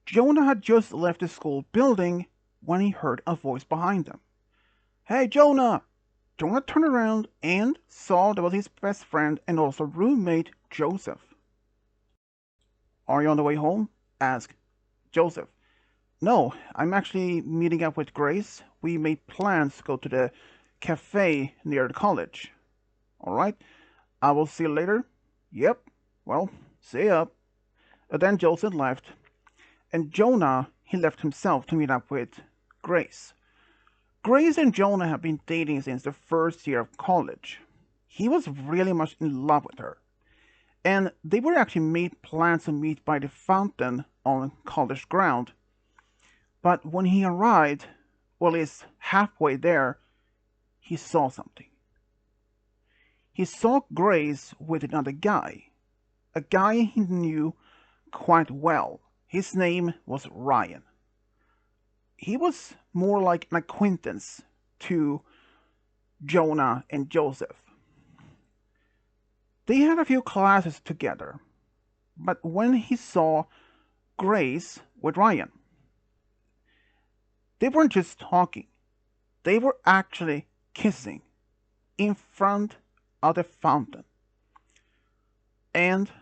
Jonah had just left the school building when he heard a voice behind him. "Hey, Jonah!" Jonah turned around and saw that was his best friend and also roommate, Joseph. "Are you on the way home?" asked Joseph. "No, I'm actually meeting up with Grace. We made plans to go to the cafe near the college." "All right, I will see you later." "Yep, well, see ya." And then Joseph left, and Jonah, he left himself to meet up with Grace. Grace and Jonah have been dating since the first year of college. He was really much in love with her, and they were actually made plans to meet by the fountain on college ground. But when he arrived, well, he's halfway there, he saw something. He saw Grace with another guy, a guy he knew quite well. His name was Ryan. He was more like an acquaintance to Jonah and Joseph. They had a few classes together, but when he saw Grace with Ryan, they weren't just talking, they were actually kissing in front of the fountain. And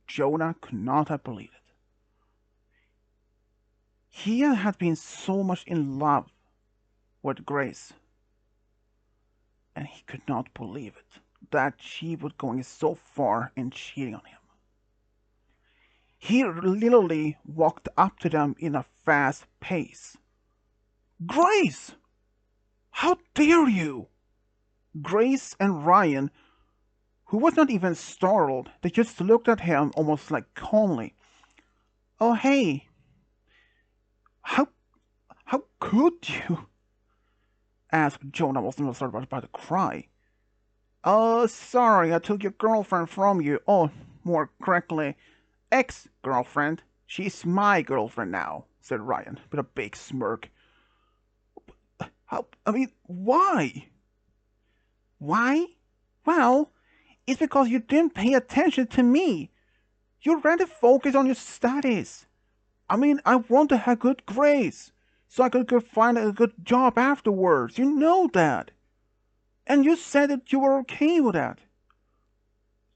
Jonah could not have believed it. He had been so much in love with Grace, and he could not believe it that she was going so far and cheating on him. He literally walked up to them in a fast pace. "Grace! How dare you!" Grace and Ryan, who was not even startled, they just looked at him almost like calmly. "Oh, hey, how could you?" asked Jonah, was almost about to cry. "Oh, sorry, I took your girlfriend from you. Oh, more correctly, ex-girlfriend. She's my girlfriend now," said Ryan with a big smirk. Why? Why? Well, it's because you didn't pay attention to me. You rather focus on your studies. I want to have good grades, so I could go find a good job afterwards. You know that. And you said that you were okay with that.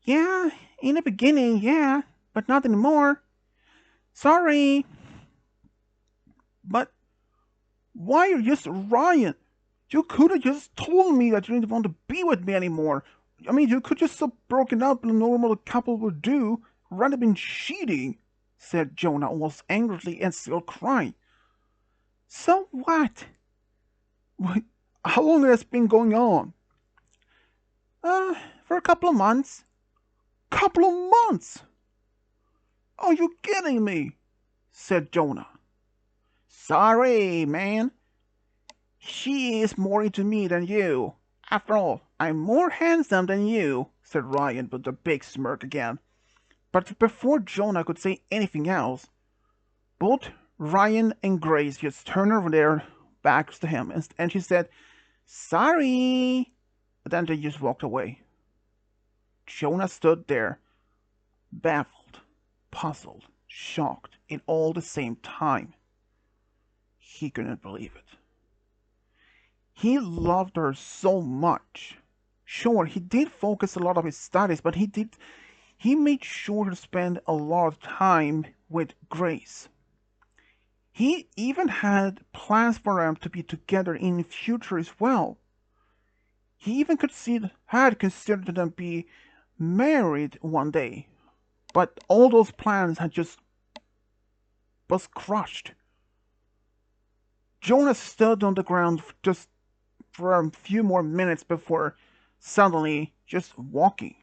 Yeah, in the beginning, yeah, but not anymore. Sorry. But why are you just Ryan? You could have just told me that you didn't want to be with me anymore. You could just have broken up like a normal couple would do, rather than cheating, said Jonah almost angrily and still crying. So what? How long has this been going on? For a couple of months. Couple of months? Are you kidding me? Said Jonah. Sorry, man. She is more into me than you. After all, I'm more handsome than you, said Ryan with a big smirk again. But before Jonah could say anything else, both Ryan and Grace just turned over their backs to him and she said, "Sorry." And then they just walked away. Jonah stood there, baffled, puzzled, shocked, in all the same time. He couldn't believe it. He loved her so much. Sure, he did focus a lot of his studies, but he made sure to spend a lot of time with Grace. He even had plans for them to be together in the future as well. He even had considered them be married one day, but all those plans had just was crushed. Jonah stood on the ground just for a few more minutes before suddenly just walking.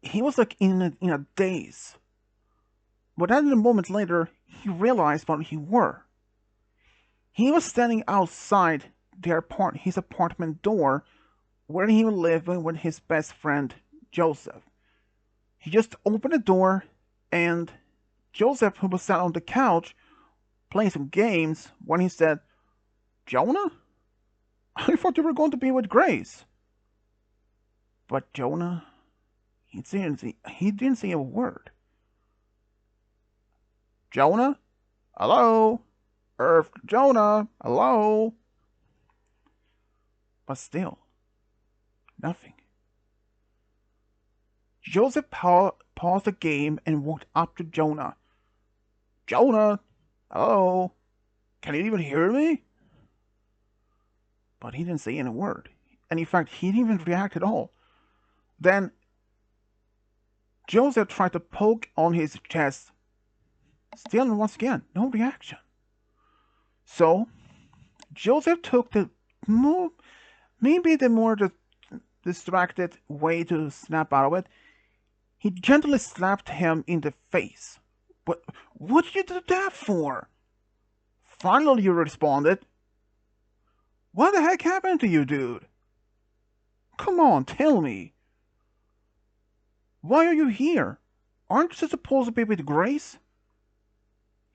He was like in a daze. But then a moment later, he realized what he were. He was standing outside his apartment door where he was living with his best friend, Joseph. He just opened the door, and Joseph, who was sat on the couch playing some games, when he said, "Jonah? I thought you were going to be with Grace." But Jonah, he didn't say a word. Jonah? Hello? Earth, Jonah? Hello? But still, nothing. Joseph paused the game and walked up to Jonah. Jonah? Hello? Can you even hear me? But he didn't say any word. And in fact, he didn't even react at all. Then Joseph tried to poke on his chest. Still, once again, no reaction. So, Joseph took the maybe the more distracted way to snap out of it. He gently slapped him in the face. What did you do that for? Finally, you responded. What the heck happened to you, dude? Come on, tell me. Why are you here? Aren't you supposed to be with Grace?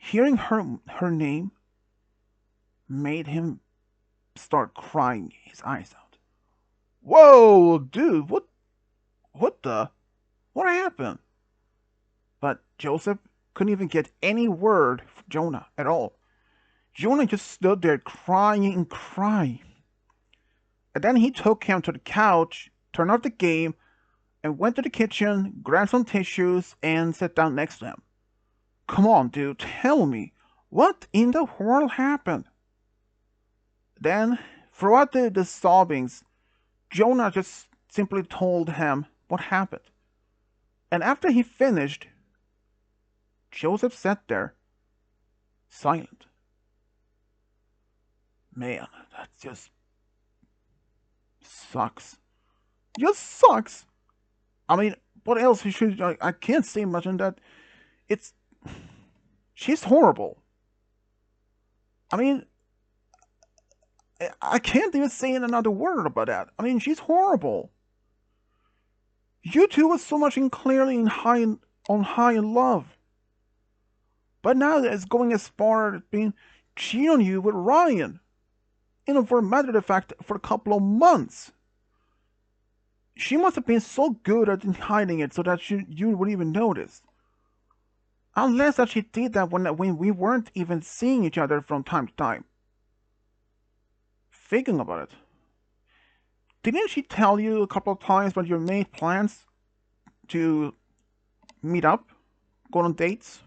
Hearing her name made him start crying his eyes out. Whoa, dude, what happened? But Joseph couldn't even get any word from Jonah at all. Jonah just stood there crying and crying. And then he took him to the couch, turned off the game, and went to the kitchen, grabbed some tissues, and sat down next to him. Come on, dude, tell me, what in the world happened? Then, throughout the sobbings, Jonah just simply told him what happened. And after he finished, Joseph sat there, silent. Man, that just sucks. Just sucks. I mean, what else should I can't say much on that. She's horrible. I mean, I can't even say another word about that. I mean, she's horrible. You two were so much clearly on high in love. But now it's going as far as being cheating on you with Ryan. For a matter of fact, for a couple of months. She must have been so good at hiding it so that you wouldn't even notice. Unless that she did that when we weren't even seeing each other from time to time. Thinking about it. Didn't she tell you a couple of times when you made plans to meet up, go on dates?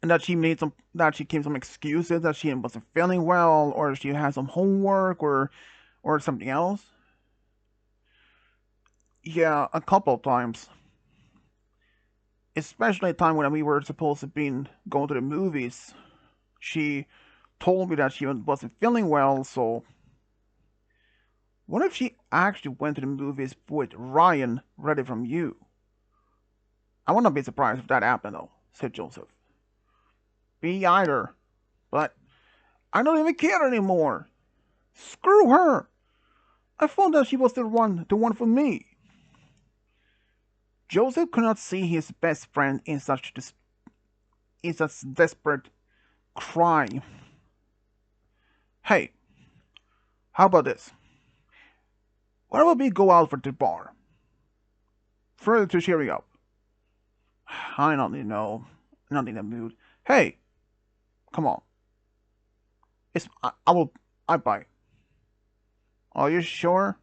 And that she came some excuses that she wasn't feeling well, or she had some homework, or something else? Yeah, a couple of times. Especially a time when we were supposed to be going to the movies. She told me that she wasn't feeling well, so what if she actually went to the movies with Ryan ready from you? I would not be surprised if that happened, though, said Joseph. Me either. But I don't even care anymore. Screw her. I thought that she was the one for me. Joseph could not see his best friend in such desperate cry. Hey, how about this? Why don't we go out for the bar? Further to cheer you up. I don't know. Not in the mood. Hey, come on. I buy. Are you sure?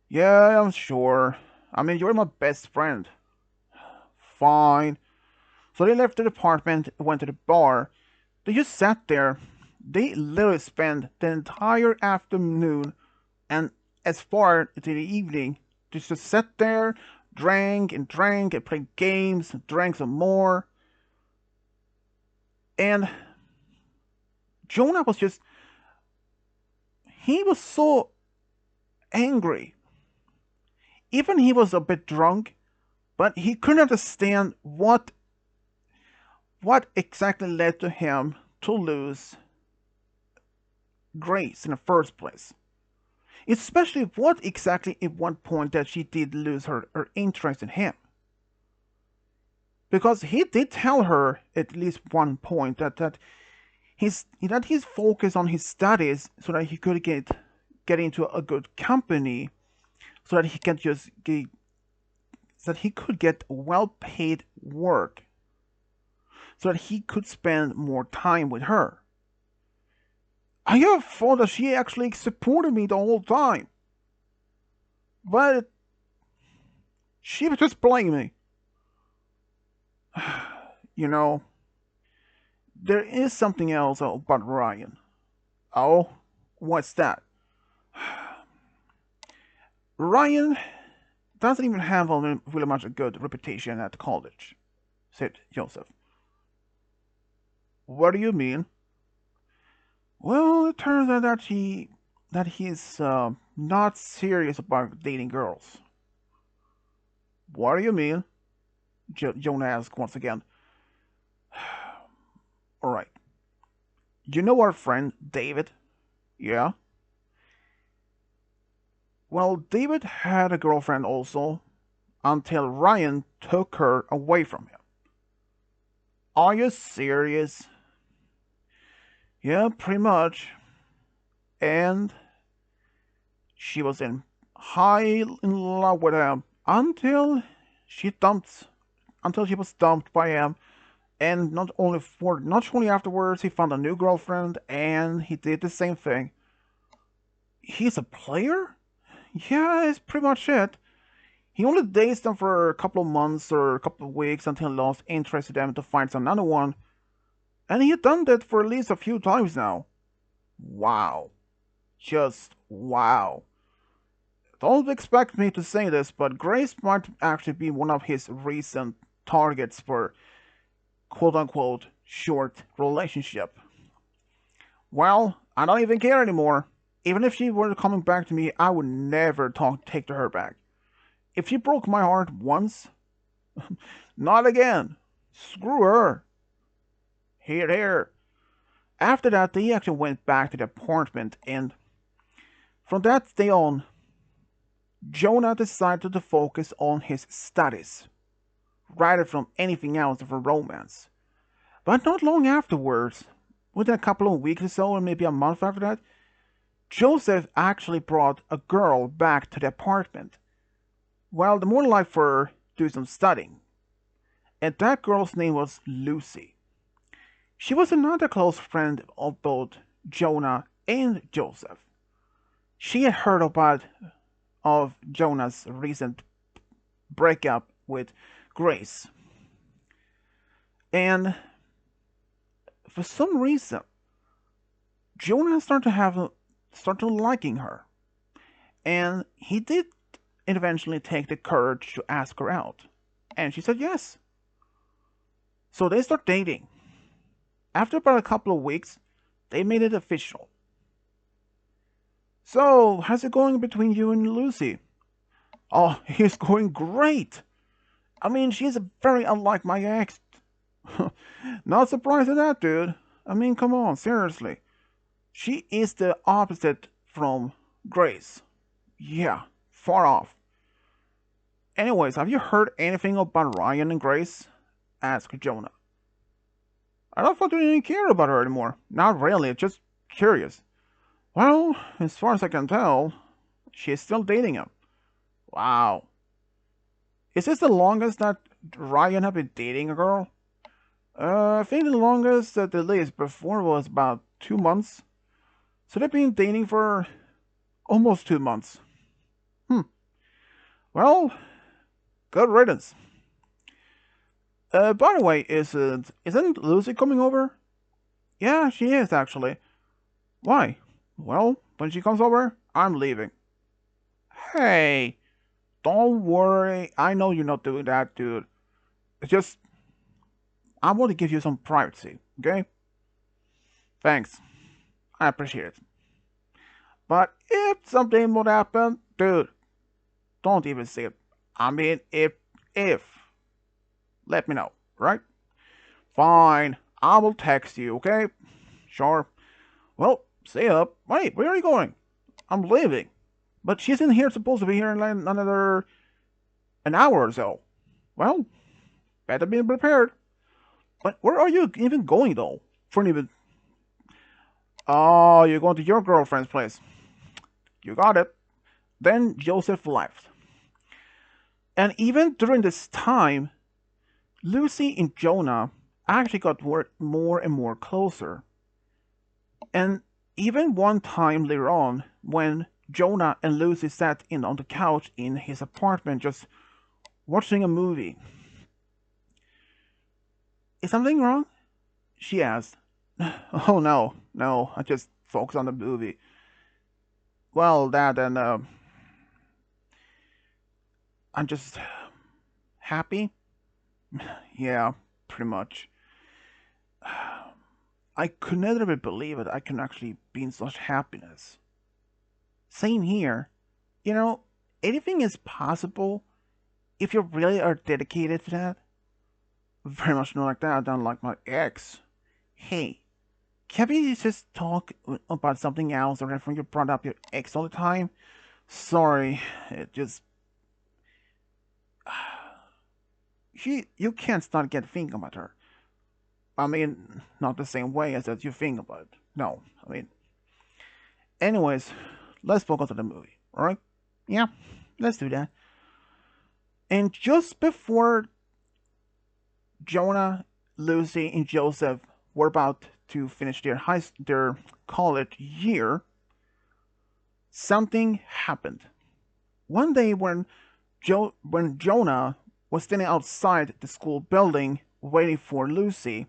Yeah, I'm sure. I mean, you're my best friend. Fine. So they left the apartment and went to the bar. They just sat there. They literally spent the entire afternoon and as far to the evening just to sit there, drank and played games, drank some more. And Jonah he was so angry. Even he was a bit drunk, but he couldn't understand what exactly led to him to lose Grace in the first place. Especially what exactly at one point that she did lose her interest in him. Because he did tell her at least one point that he's focused on his studies so that he could get into a good company so that he can just so that he could get well-paid work, so that he could spend more time with her. I have thought that she actually supported me the whole time, but she was just playing me. You know, there is something else about Ryan. Oh, what's that? Ryan doesn't even have really much a good reputation at college, said Joseph. What do you mean? Well, it turns out that he's not serious about dating girls. What do you mean? Jonah asked once again. All right. You know our friend David? Yeah. Well, David had a girlfriend also, until Ryan took her away from him. Are you serious? Yeah, pretty much. And she was in high in love with him she dumped until she was dumped by him. And not only afterwards, he found a new girlfriend, and he did the same thing. He's a player? Yeah, that's pretty much it. He only dates them for a couple of months or a couple of weeks until he lost interest in them to find another one. And he had done that for at least a few times now. Wow. Just wow. Don't expect me to say this, but Grace might actually be one of his recent targets for quote-unquote short relationship. Well, I don't even care anymore. Even if she were coming back to me, I would never take to her back. If she broke my heart once, not again. Screw her. Here, here. After that, they actually went back to the apartment, and from that day on, Jonah decided to focus on his studies, rather from anything else of a romance. But not long afterwards, within a couple of weeks or so, or maybe a month after that, Joseph actually brought a girl back to the apartment. Well, the more like for do some studying. And that girl's name was Lucy. She was another close friend of both Jonah and Joseph. She had heard of Jonah's recent breakup with Grace. And for some reason, Jonah started liking her. And he did eventually take the courage to ask her out. And she said yes. So they start dating. After about a couple of weeks, they made it official. So, how's it going between you and Lucy? Oh, it's going great. I mean, she's very unlike my ex. Not surprised at that, dude. I mean, come on, seriously. She is the opposite from Grace. Yeah, far off. Anyways, have you heard anything about Ryan and Grace? Asked Jonah. I don't thought you didn't care about her anymore. Not really, just curious. Well, as far as I can tell, she's still dating him. Wow. Is this the longest that Ryan have been dating a girl? I think the longest at the least before was about 2 months. So they've been dating for almost 2 months. Well, good riddance. By the way, isn't Lucy coming over? Yeah, she is actually. Why? Well, when she comes over, I'm leaving. Hey, don't worry. I know you're not doing that, dude. It's just, I want to give you some privacy, okay? Thanks. I appreciate it. But if something would happen, dude, don't even say it. I mean, if, let me know, right? Fine. I will text you, okay? Sure. Well, see ya. Wait, where are you going? I'm leaving. But she's in here, supposed to be here in like another an hour or so. Well, better be prepared. But where are you even going though? For even. Oh, you're going to your girlfriend's place. You got it. Then Joseph left. And even during this time, Lucy and Jonah actually got more and more closer. And even one time later on, when Jonah and Lucy sat in on the couch in his apartment just watching a movie. Is something wrong? She asked. Oh no, I just focus on the movie. Well, Dad, and I'm just happy. Yeah, pretty much. I could never believe it. I can actually be in such happiness. Same here. You know, anything is possible if you really are dedicated to that. Very much not like that. Not like my ex. Hey, can we just talk about something else or when you brought up your ex all the time? Sorry, it just you can't start get thinking about her. I mean, not the same way as that you think about it. No, I mean, anyways, let's focus on the movie. All right? Yeah, let's do that. And just before Jonah, Lucy, and Joseph were about to finish their college year, something happened. One day when Jonah was standing outside the school building waiting for Lucy,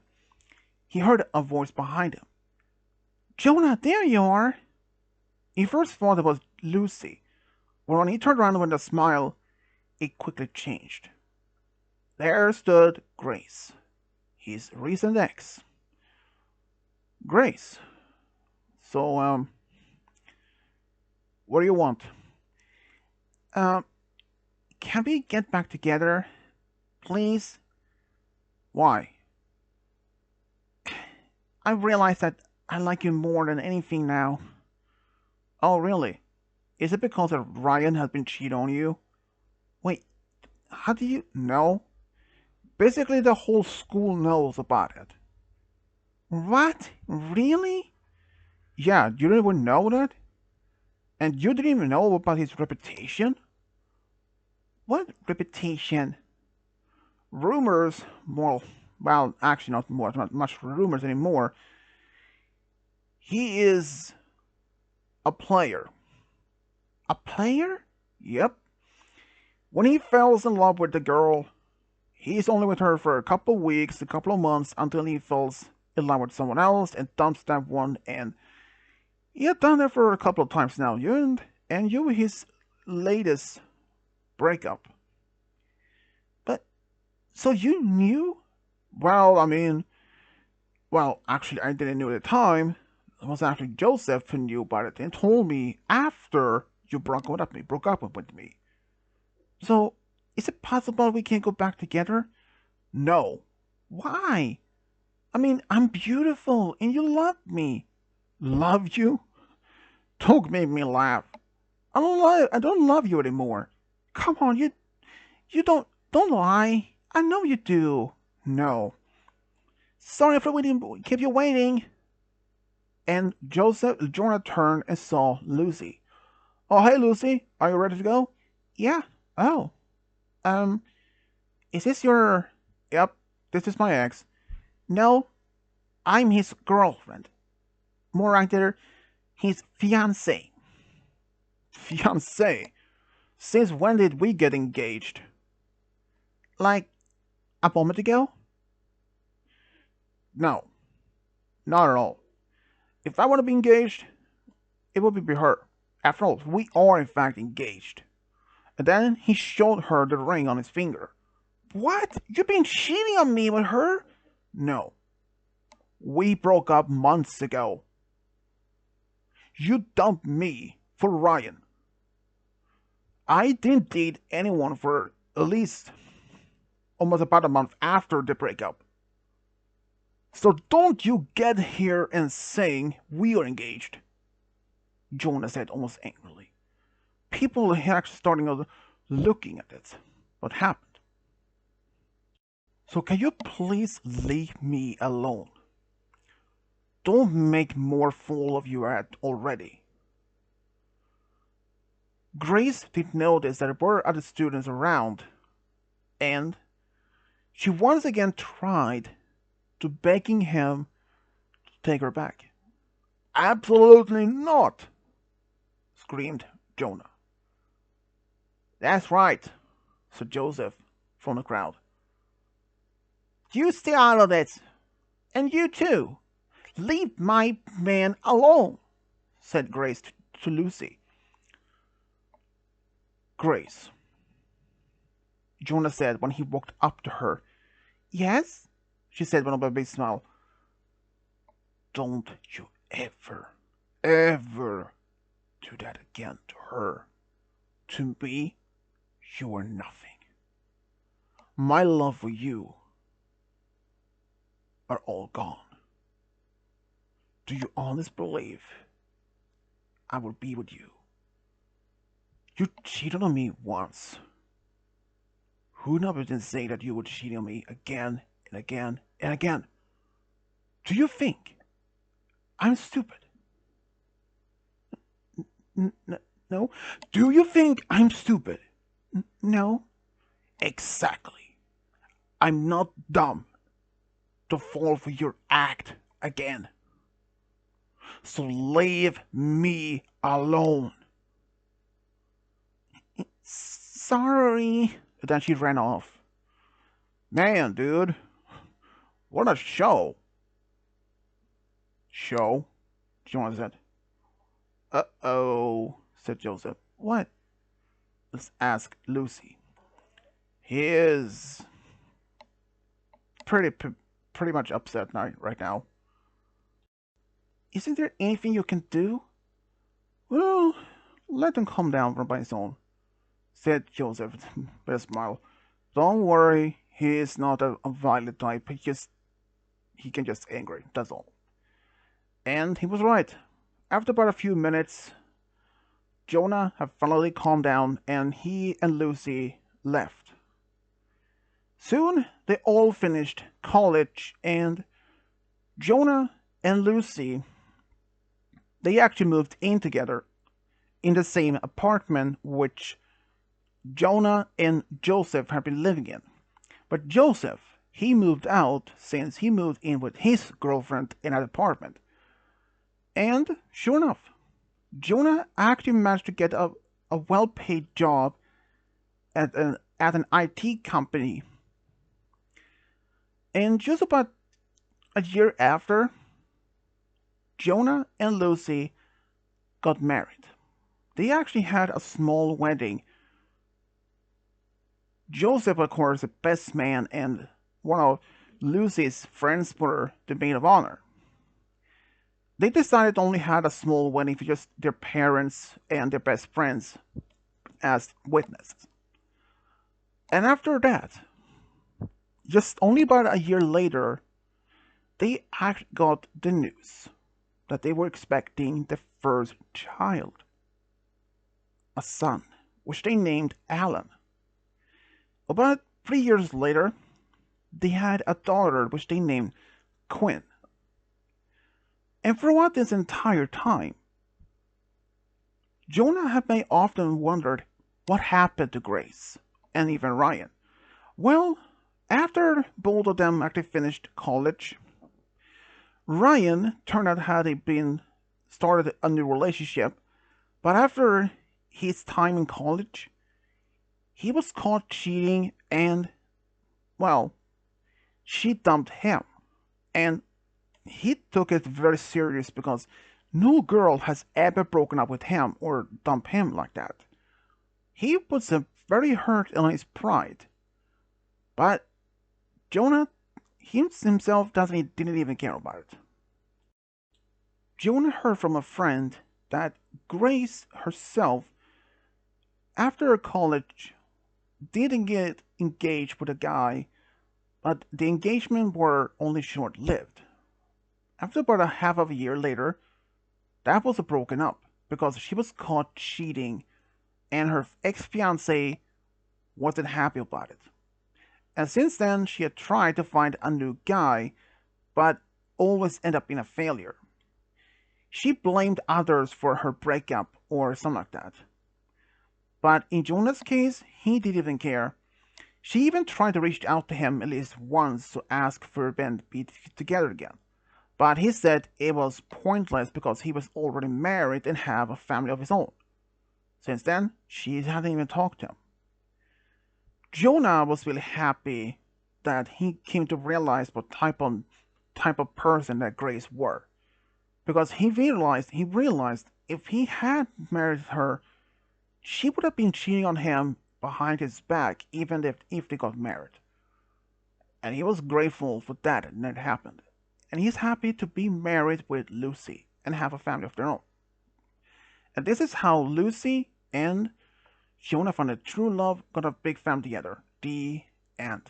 he heard a voice behind him. Jonah, there you are! He first thought it was Lucy, but when he turned around with a smile, it quickly changed. There stood Grace, his recent ex. Grace. So, what do you want? Um, can we get back together, please? Why? I realize that I like you more than anything now. Oh, really? Is it because that Ryan has been cheating on you? Wait, how do you know? Basically, the whole school knows about it. What? Really? Yeah, you didn't even know that? And you didn't even know about his reputation? What reputation? Rumors, well, actually not much rumors anymore. He is a player. A player? Yep. When he falls in love with the girl, he's only with her for a couple of weeks, a couple of months, until he falls in love with someone else and dumps that one. And he had done that for a couple of times now. You were his latest breakup. But, so you knew? Well, I mean, well, actually, I didn't know at the time. It was actually Joseph who knew about it and told me after you broke up with me. So, is it possible we can go back together? No. Why? I mean, I'm beautiful and you love me. Love you? Don't make me laugh. I don't love you anymore. Come on, you don't lie. I know you do. No. Sorry for waiting, keep you waiting. And Jonah turned and saw Lucy. Oh, hey Lucy, are you ready to go? Yeah. Oh. Um, is this your? Yep, this is my ex. No, I'm his girlfriend. More right there, his fiance. Fiance? Since when did we get engaged? Like a moment ago? No, not at all. If I want to be engaged, it would be her. After all, we are in fact engaged. And then he showed her the ring on his finger. What? You've been cheating on me with her? No. We broke up months ago. You dumped me for Ryan. I didn't date anyone for at least almost about a month after the breakup. So don't you get here and saying we are engaged. Jonah said almost angrily. People are actually starting looking at it. What happened? So can you please leave me alone? Don't make more fool of you already. Grace did notice that there were other students around and she once again tried to begging him to take her back. "Absolutely not!" screamed Jonah. "That's right," said Joseph from the crowd. "You stay out of it, and you too. Leave my man alone," said Grace to Lucy. "Grace," Jonah said when he walked up to her. "Yes?" she said with a big smile. "Don't you ever do that again to her. To me, you are nothing. My love for you are all gone. Do you honestly believe I will be with you? You cheated on me once. Who never did say that you would cheat on me again and again and again? Do you think I'm stupid? No. Do you think I'm stupid? No. Exactly. I'm not dumb to fall for your act again. So leave me alone." "Sorry." Then she ran off. "Man, dude, what a show." "Show?" Jonah said. "Uh-oh," said Joseph. "What?" Let's ask Lucy. He is pretty much upset right now. "Isn't there anything you can do?" "Well, let him calm down by his own," said Joseph with a smile. "Don't worry, he is not a violent type. He can just angry, that's all." And he was right. After about a few minutes, Jonah had finally calmed down, and he and Lucy left. Soon they all finished college, and Jonah and Lucy, they actually moved in together in the same apartment which Jonah and Joseph had been living in. But Joseph, he moved out since he moved in with his girlfriend in an apartment. And sure enough, Jonah actually managed to get a well-paid job at an IT company. And just about a year after, Jonah and Lucy got married. They actually had a small wedding. Joseph, of course, the best man, and one of Lucy's friends were the maid of honor. They decided to only had a small wedding for just their parents and their best friends as witnesses. And after that, just only about a year later, they actually got the news that they were expecting the first child, a son, which they named Alan. About 3 years later, they had a daughter which they named Quinn. And throughout this entire time, Jonah had may often wondered what happened to Grace and even Ryan. Well, after both of them actually finished college, Ryan turned out had been started a new relationship, but after his time in college, he was caught cheating and, well, she dumped him. And he took it very serious because no girl has ever broken up with him or dumped him like that. He was very hurt on his pride. But Jonah himself didn't even care about it. Jonah heard from a friend that Grace herself, after college, didn't get engaged with a guy, but the engagement were only short-lived. After about a half of a year later, that was broken up because she was caught cheating and her ex-fiance wasn't happy about it. And since then, she had tried to find a new guy, but always ended up in a failure. She blamed others for her breakup or something like that. But in Jonah's case, he didn't even care. She even tried to reach out to him at least once to ask for them to be together again. But he said it was pointless because he was already married and had a family of his own. Since then, she hadn't even talked to him. Jonah was really happy that he came to realize what type of person that Grace were. Because he realized if he had married her, she would have been cheating on him behind his back even if they got married. And he was grateful for that and it happened. And he's happy to be married with Lucy and have a family of their own. And this is how Lucy and Jonah found a true love, got a big family together. The end.